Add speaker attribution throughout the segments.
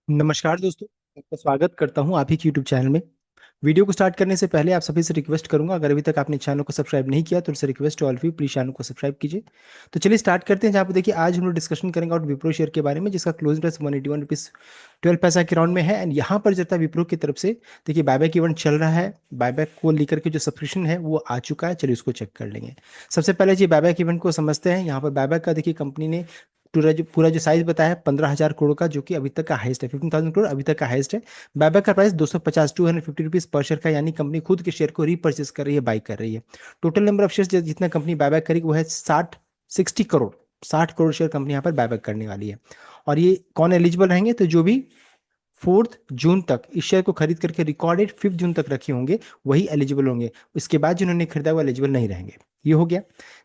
Speaker 1: नमस्कार दोस्तों। आपका स्वागत करता हूं आप ही के यूट्यूब चैनल में। वीडियो को स्टार्ट करने से पहले आप सभी से रिक्वेस्ट करूंगा, अगर अभी तक आपने चैनल को सब्सक्राइब नहीं किया तो उनसे रिक्वेस्ट ऑल भी प्लीज चैनल को सब्सक्राइब कीजिए। तो चलिए स्टार्ट करते हैं। जहाँ पे देखिए आज हम लोग डिस्कशन करेंगे और विप्रो शेयर के बारे में, जिसका क्लोजिंग प्राइस 181 रुपीज़ 12 पैसा के राउंड में है। एंड यहाँ पर जब विप्रो की तरफ से देखिए बायबैक इवेंट चल रहा है। बायबैक को लेकर के जो सब्सक्रिप्शन है वो आ चुका है। चलिए उसको चेक कर लेंगे। सबसे पहले जी बायबैक इवेंट को समझते हैं। यहाँ पर बायबैक का देखिए कंपनी ने पूरा जो साइज बताया है 15,000 करोड़ का, जो कि अभी तक का हाईएस्ट है। 15,000 करोड़ अभी तक का हाईएस्ट है। बायबैक का प्राइस 250 250 रुपीज पर शेयर का, यानी कंपनी खुद के शेयर को रीपर्चेस कर रही है, बाई कर रही है। टोटल नंबर ऑफ शेयर जितना कंपनी बायबैक करेगी वो है 60 करोड़। 60 करोड़ शेयर कंपनी यहाँ पर बायबैक करने वाली है। और ये कौन एलिजिबल रहेंगे? तो जो भी 4 जून तक इस शेयर को खरीद करके रिकॉर्डेड 5 जून तक रखे होंगे वही एलिजिबल होंगे। इसके बाद जिन्होंने खरीदा वो एलिजिबल नहीं रहेंगे। ये हो गया।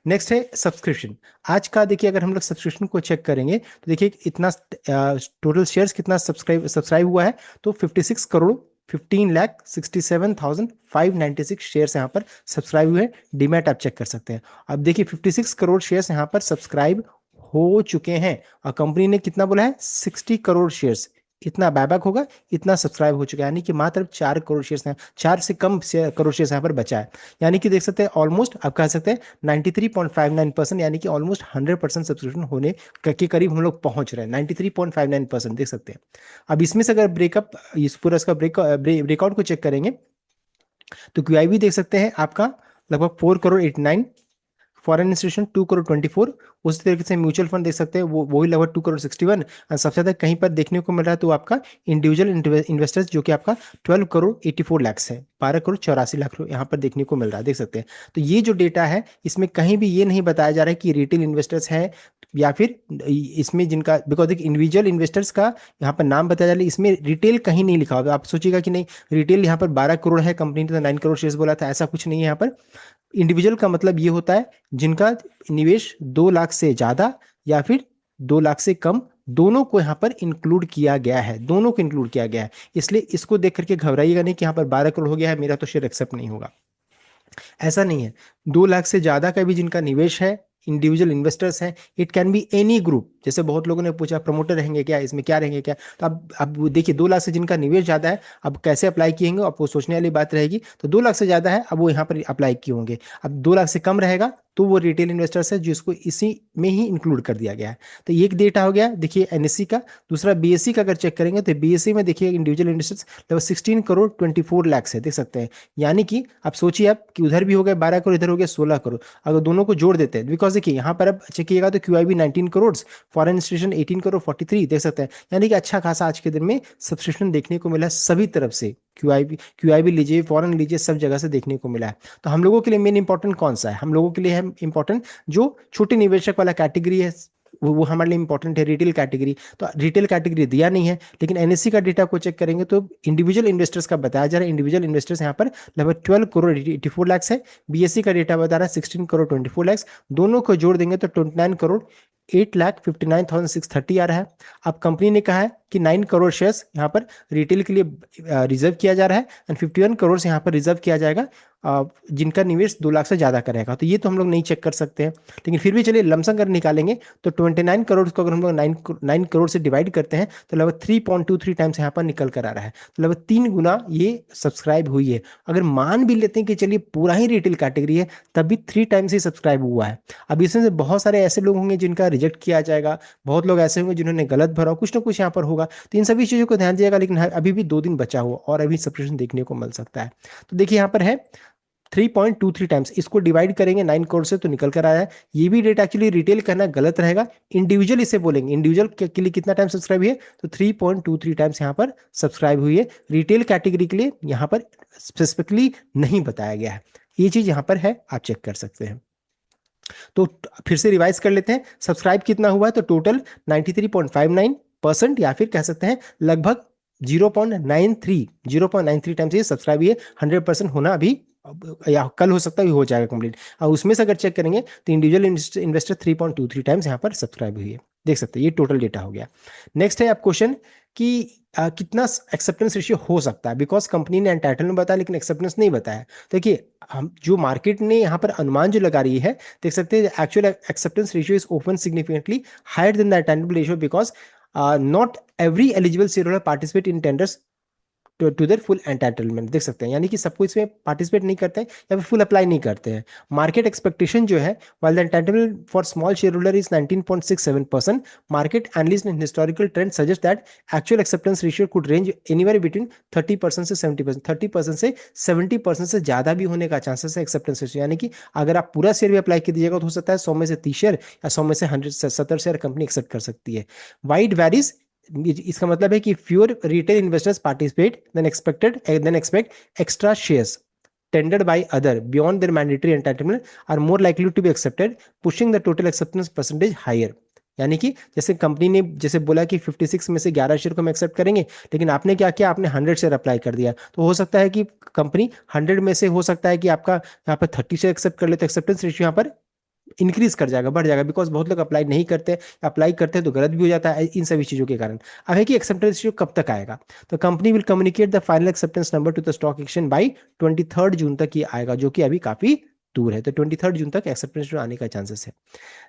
Speaker 1: नेक्स्ट है सब्सक्रिप्शन। आज का देखिए अगर हम लोग सब्सक्रिप्शन को चेक करेंगे तो देखिए इतना टोटल शेयर्स कितना सब्सक्राइब हुआ है। तो 56 करोड़ 15,67,596 शेयर्स यहाँ पर सब्सक्राइब हुए हैं। डीमैट आप चेक कर सकते हैं। अब देखिए 56 करोड़ शेयर्स यहाँ पर सब्सक्राइब हो चुके हैं और कंपनी ने कितना बोला है? 60 करोड़ शेयर्स। इतना बायबैक होगा, इतना सब्सक्राइब हो चुका है, यानी कि मात्र 4 करोड़ शेयर्स हैं। 4 से कम करोड़ शेयर्स यहाँ पर बचा है। यानी कि देख सकते हैं ऑलमोस्ट आप कह सकते हैं 93.59%, यानी कि ऑलमोस्ट 100% सब्सक्रिप्शन होने के करीब हम लोग पहुंच रहे हैं। 93.59% देख सकते हैं। अब इसमें से अगर ब्रेकअप इस पूरा इसका ब्रेकआउट को चेक करेंगे तो क्यूआईबी देख सकते हैं आपका लगभग 4 करोड़ 89, फॉरेन इंस्टीट्यूशन 2 करोड़ 24। उसी तरीके से म्यूचुअल फंड देख सकते हैं वो ही लगभग 2 करोड़ 61। और सबसे ज्यादा कहीं पर देखने को मिल रहा है तो आपका इंडिविजुअल इन्वेस्टर्स, जो कि आपका 12 करोड़ 84 लाख है। 12 करोड़ 84 लाख यहाँ पर देखने को मिल रहा है, देख सकते हैं। तो ये जो डेटा है इसमें कहीं भी ये नहीं बताया जा रहा है कि रिटेल इन्वेस्टर्स है या फिर इसमें जिनका, बिकॉज एक इंडिविजुअल इन्वेस्टर्स का यहाँ पर नाम बताया जा रहा है, इसमें रिटेल कहीं नहीं लिखा होगा। आप सोचिएगा कि नहीं रिटेल यहाँ पर 12 करोड़ है, कंपनी ने तो 9 करोड़ शेयर्स बोला था, ऐसा कुछ नहीं है यहाँ पर। इंडिविजुअल का मतलब ये होता है जिनका निवेश 2 लाख से ज्यादा या फिर 2 लाख से कम, दोनों को यहाँ पर इंक्लूड किया गया है। दोनों को इंक्लूड किया गया है। इसलिए इसको देख करके घबराइएगा नहीं कि यहाँ पर 12 करोड़ हो गया है, मेरा तो शेयर एक्सेप्ट नहीं होगा। ऐसा नहीं है। 2 लाख से ज्यादा का भी जिनका निवेश है, इंडिविजुअल इन्वेस्टर्स हैं, it can be any group. जैसे बहुत लोगों ने पूछा प्रमोटर रहेंगे क्या, इसमें क्या रहेंगे क्या, तो अब वो देखिए 2 लाख से जिनका निवेश ज्यादा है, अब कैसे अप्लाई किए होंगे आपको सोचने वाली बात रहेगी। तो 2 लाख से ज्यादा है, अब वो यहाँ पर अप्लाई किए होंगे। अब 2 लाख से कम रहेगा तो वो रिटेल इन्वेस्टर्स है, जिसको इसी में ही इंक्लूड कर दिया गया है। तो ये एक डेटा हो गया देखिए एनएससी का। दूसरा बीएससी का अगर चेक करेंगे तो बीएससी में देखिए इंडिविजुअल इन्वेस्टर्स लगभग 16 करोड़ 24 लाख है, देख सकते हैं। यानी कि आप सोचिए आप कि उधर भी हो गए 12 करोड़, इधर हो गया 16 करोड़। अगर दोनों को जोड़ देते हैं, बिकॉज देखिए यहाँ पर अब चेक कीजिएगा तो QIB 19 crore, foreign institution 18 crore 43, देख सकते हैं। यानी कि अच्छा खासा आज के दिन में सब्सक्रिप्शन देखने को मिला है सभी तरफ से। क्यूआईबी लीजिए, फॉरेन लीजिए, सब जगह से देखने को मिला है। तो हम लोगों के लिए मेन इंपॉर्टेंट कौन सा है? हम लोगों के लिए है इंपॉर्टेंट जो छोटे निवेशक वाला कैटेगरी है, वो हमारे लिए इंपॉर्टेंट है, रिटेल कैटेगरी। तो रिटेल कैटेगरी दिया नहीं है, लेकिन एनएससी का डेटा को चेक करेंगे तो इंडिविजुअल इन्वेस्टर्स का बताया जा रहा है। इंडिविजुअल इन्वेस्टर्स यहाँ पर लगभग 12 करोड़ 84 लाख है। बीएससी का डेटा बता रहा है 16 करोड़ 24 लाख। दोनों को जोड़ देंगे तो 29 करोड़ 8 लाख 59,630 आ रहा है। अब कंपनी ने कहा है कि 9 करोड़ शेयर्स यहाँ पर रिटेल के लिए रिजर्व किया जा रहा है एंड 51 करोड़ यहाँ पर रिजर्व किया जाएगा जिनका निवेश 2 लाख से ज्यादा का रहेगा। तो ये तो हम लोग नहीं चेक कर सकते हैं, लेकिन फिर भी चलिए लमसम कर निकालेंगे तो 29 करोड़ को अगर हम लोग 9 करोड़ से डिवाइड करते हैं तो लगभग 3.23 टाइम्स यहाँ पर निकल कर आ रहा है। तो लगभग 3 गुना ये सब्सक्राइब हुई है। अगर मान भी लेते हैं कि चलिए पूरा ही रिटेल कैटेगरी है, तब भी 3 टाइम्स ही सब्सक्राइब हुआ है। अब इसमें से बहुत सारे ऐसे लोग होंगे जिनका रिजेक्ट किया जाएगा, बहुत लोग ऐसे होंगे जिन्होंने गलत भरा, कुछ ना कुछ यहाँ पर होगा। तो इन सभी चीजों को ध्यान दिएगा। लेकिन अभी भी 2 दिन बचा हुआ और अभी सब्सक्रिप्शन देखने को मिल सकता है। तो देखिए यहाँ पर है 3.23 टाइम्स। इसको डिवाइड करेंगे 9 करोड़ से तो निकल कर आया है। ये भी डेट एक्चुअली रिटेल कहना गलत रहेगा, इंडिविजुअल इसे बोलेंगे। इंडिविजुअल के लिए कितना टाइम सब्सक्राइब हुई है? तो 3.23 टाइम्स यहाँ पर सब्सक्राइब हुई है। रिटेल कैटेगरी के लिए यहाँ पर स्पेसिफिकली नहीं बताया गया है। ये चीज यहाँ पर है, आप चेक कर सकते हैं। तो फिर से रिवाइज कर लेते हैं, सब्सक्राइब कितना हुआ है? तो टोटल 93.59% या फिर कह सकते हैं लगभग 0.93 टाइम्स ये सब्सक्राइब, ये 100% होना अभी या कल हो सकता है, हो जाएगा कंप्लीट। और उसमें से अगर चेक करेंगे तो इंडिविजुअल इन्वेस्टर 3.23 टाइम्स यहाँ पर सब्सक्राइब हुई है, देख सकते हैं। ये टोटल डेटा हो गया। नेक्स्ट है आप क्वेश्चन कि कितना एक्सेप्टेंस रेशियो हो सकता है, बिकॉज कंपनी ने एंटाइटलमेंट बताया लेकिन एक्सेप्टेंस नहीं बताया। देखिए हम जो मार्केट ने यहाँ पर अनुमान जो लगा रही है, देख सकते हैं actual acceptance ratio is open significantly higher than the entitlement ratio, because not every eligible share holder participate in tenders to their full entitlement, देख सकते हैं, यानी कि सबको इसमें पार्टिसिपेट नहीं करते हैं या फिर फुल अप्लाई नहीं करते हैं। मार्केट एक्सपेक्टेशन जो है, while the entitlement for small shareholder is 19.67%, market analysts and historical trend suggest that actual acceptance ratio could range anywhere between 30% से 70%, 30% से 70% से ज्यादा भी होने का चांसेस है एक्सेप्टेंस रेशियो। यानी कि अगर आप पूरा शेयर भी अप्लाई कर दीजिएगा तो हो सकता है 100 में से 30 शेयर या 100 में से 170 शेयर कंपनी एक्सेप्ट कर सकती है। वाइड वैरीज, इसका मतलब है कि fewer retail investors participate than expect extra shares tendered by other beyond their mandatory entitlement are more likely to be accepted, pushing the total acceptance percentage higher। यानी कि जैसे कंपनी ने जैसे बोला कि 56 में से 11 शेयर को हम एक्सेप्ट करेंगे, लेकिन आपने क्या किया, आपने 100 शेयर अप्लाई कर दिया, तो हो सकता है कि कंपनी 100 में से हो सकता है कि आपका यहाँ पर 30 शेयर एक्सेप्ट कर ले, तो एक्सेप्टेंस रेशियो यहाँ पर इंक्रीज कर जाएगा, बढ़ जाएगा, बिकॉज बहुत लोग अप्लाई नहीं करते, अप्लाई करते हैं तो गलत भी हो जाता है इन सभी चीज़ों के कारण। अब है कि एक्सेप्टेंस रेशियो कब तक आएगा, तो company will communicate the final acceptance number two the stock exchange by 23 जून तक ही आएगा, जो कि अभी काफी दूर है, तो 23 जून तक एक्सेप्टेंस रेशियो आने का चांसेस है।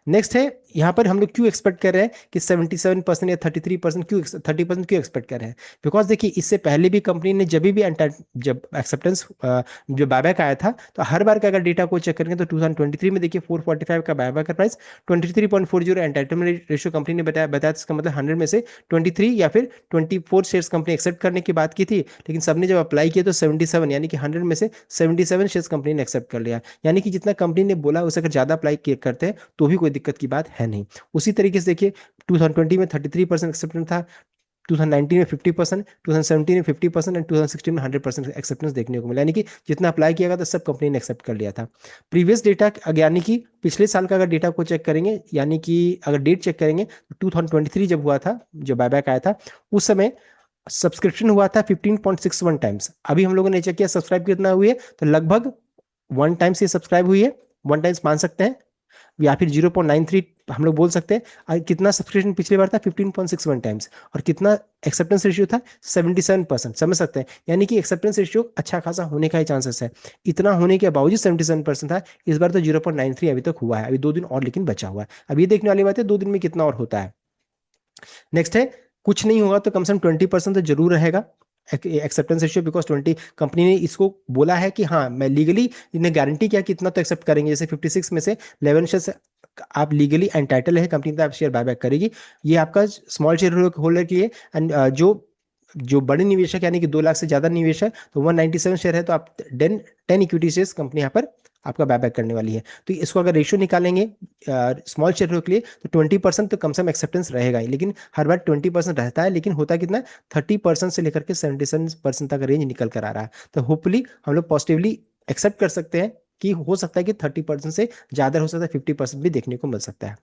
Speaker 1: नेक्स्ट है, यहाँ पर हम लोग क्यों एक्सपेक्ट कर रहे हैं कि 77% या 33% क्यों 30% क्यों एक्सपेक्ट कर रहे हैं, बिकॉज देखिए इससे पहले भी कंपनी ने जब एक्सेप्टेंस जो बायबैक आया था, तो हर बार का अगर डेटा को चेक करेंगे तो 2023 में देखिए 445 का बायबैक का प्राइस, 23.40 एंटाइटलमेंट रेशियो कंपनी ने बताया, इसका मतलब 100 में से 23 या फिर 24 शेयर्स कंपनी एक्सेप्ट करने की बात की थी, लेकिन सबने जब अप्लाई किया तो 77, यानी कि 100 में से 77 शेयर्स कंपनी ने एक्सेप्ट कर लिया, यानी कि जितना कंपनी ने बोला उसे अगर ज्यादा अप्लाई करते हैं तो भी कोई दिक्कत की बात है नहीं। उसी तरीके से देखिए 2020 में 33% एक्सेप्टेंस था, 2019 में 50%, 2017 में 50% एंड 2016 में 100% एक्सेप्टेंस देखने को मिला, यानी कि जितना अप्लाई किया गया था सब कंपनी ने एक्सेप्ट कर लिया था। प्रीवियस डेटा, यानी कि पिछले साल का अगर डेटा को चेक करेंगे, यानी कि अगर डेट चेक करेंगे तो 2023 जब हुआ था, जो बायबैक आया था, उस समय सब्सक्रिप्शन हुआ था 15.61 टाइम्स। अभी हम लोगों ने चेक किया सब्सक्राइब कितना हुई है, तो लगभग 1 टाइम्स ये सब्सक्राइब हुई है, 1 टाइम्स मान सकते हैं, या फिर 0.93 हम लोग बोल सकते हैं। और कितना सब्सक्रिप्शन पिछली बार था, 15.61 टाइम्स, और कितना एक्सेप्टेंस रेशियो था, 77%, समझ सकते हैं, यानी कि एक्सेप्टेंस रेशियो अच्छा खासा होने का ही चांसेस है। इतना होने के बावजूद 77% था, इस बार तो 0.93 अभी तक हुआ है, अभी 2 दिन और लेकिन बचा हुआ है, अब ये देखने वाली बात है 2 दिन में कितना और होता है। नेक्स्ट है, कुछ नहीं होगा तो कम से कम 20% तो जरूर रहेगा एक्सेप्टेंस रेशियो, बिकॉज 20 कंपनी ने इसको बोला है कि हाँ मैं लीगली, इन्हें गारंटी किया कि इतना तो एक्सेप्ट करेंगे, जैसे 56 में से 11 शेयर आप लीगली एंटाइटल है, कंपनी तो आप शेयर बायबैक करेगी, ये आपका स्मॉल शेयर होल्डर के लिए। एंड जो जो बड़े निवेशक यानी कि 2 लाख से ज्यादा निवेश है तो 197 शेयर है, तो आप 10 इक्विटी शेयर्स कंपनी यहाँ पर आपका बायबैक करने वाली है। तो इसको अगर रेशियो निकालेंगे स्मॉल शेयर के लिए तो 20% तो कम से कम एक्सेप्टेंस रहेगा ही, लेकिन हर बार 20% रहता है, लेकिन होता कितना, 30% से लेकर के 77% तक रेंज निकल कर आ रहा है। तो होपफुली हम लोग पॉजिटिवली एक्सेप्ट कर सकते हैं कि हो सकता है कि 30% से ज्यादा हो सकता है, 50% भी देखने को मिल सकता है।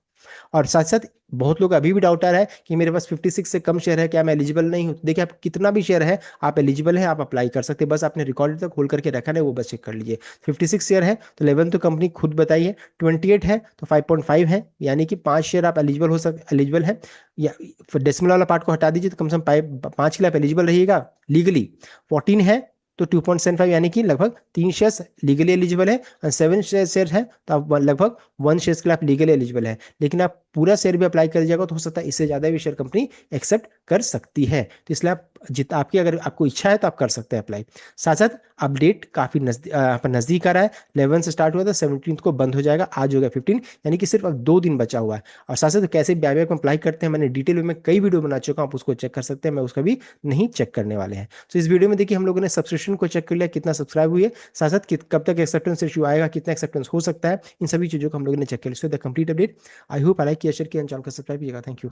Speaker 1: और साथ साथ बहुत लोग अभी भी डाउटर है कि मेरे पास 56 से कम शेयर है, क्या मैं एलिजिबल नहीं हूं। देखिए आप कितना भी शेयर है आप एलिजिबल है, आप अप्लाई कर सकते हैं, बस आपने रिकॉर्ड तक खोल करके रखा है, वो बस चेक कर लीजिए। 56 शेयर है तो 11 तो कंपनी खुद बताई है, 28 है तो 5.5 है, यानी कि 5 शेयर आप एलिजिबल है, या डेसिमल वाला पार्ट को हटा दीजिए तो कम से कम 5 के लिए आप एलिजिबल रहिएगा लीगली। 14 है तो 2.75, यानी कि लगभग 3 शेयर्स लीगली एलिजिबल है, और 7 शेयर है तो आप लगभग 1 शेयर के लिए आप लीगली एलिजिबल है, लेकिन आप पूरा शेयर भी अप्लाई कर दीजिएगा तो हो सकता है इससे ज्यादा भी शेयर कंपनी एक्सेप्ट कर सकती है। तो इसलिए आप जितना आपकी अगर आपको इच्छा है तो आप कर सकते हैं अप्लाई। साथ साथ अपडेट काफी नजदीक आ रहा है, 11 से स्टार्ट हुआ था, 17 को बंद हो जाएगा, आज हो गया 15, यानी कि सिर्फ अब 2 दिन बचा हुआ है। और साथ साथ कैसे बायबैक में अप्लाई करते हैं, मैंने डिटेल में कई वीडियो बना चुका हूं, आप उसको चेक कर सकते हैं, मैं उसका भी नहीं चेक करने वाले हैं। तो इस वीडियो में देखिए हम लोगों ने सब्सक्रिप्शन को चेक कर लिया, कितना सब्सक्राइब हुई है, साथ साथ कब तक एक्सेप्टेंस इशू आएगा, कितना एक्सेप्टेंस हो सकता है, इन सभी चीजों को हम लोगों ने चेक कर लिया। So the complete update, I hope I like किया, शेयर किया, चैनल को सब्सक्राइब कीजिएगा। Thank you.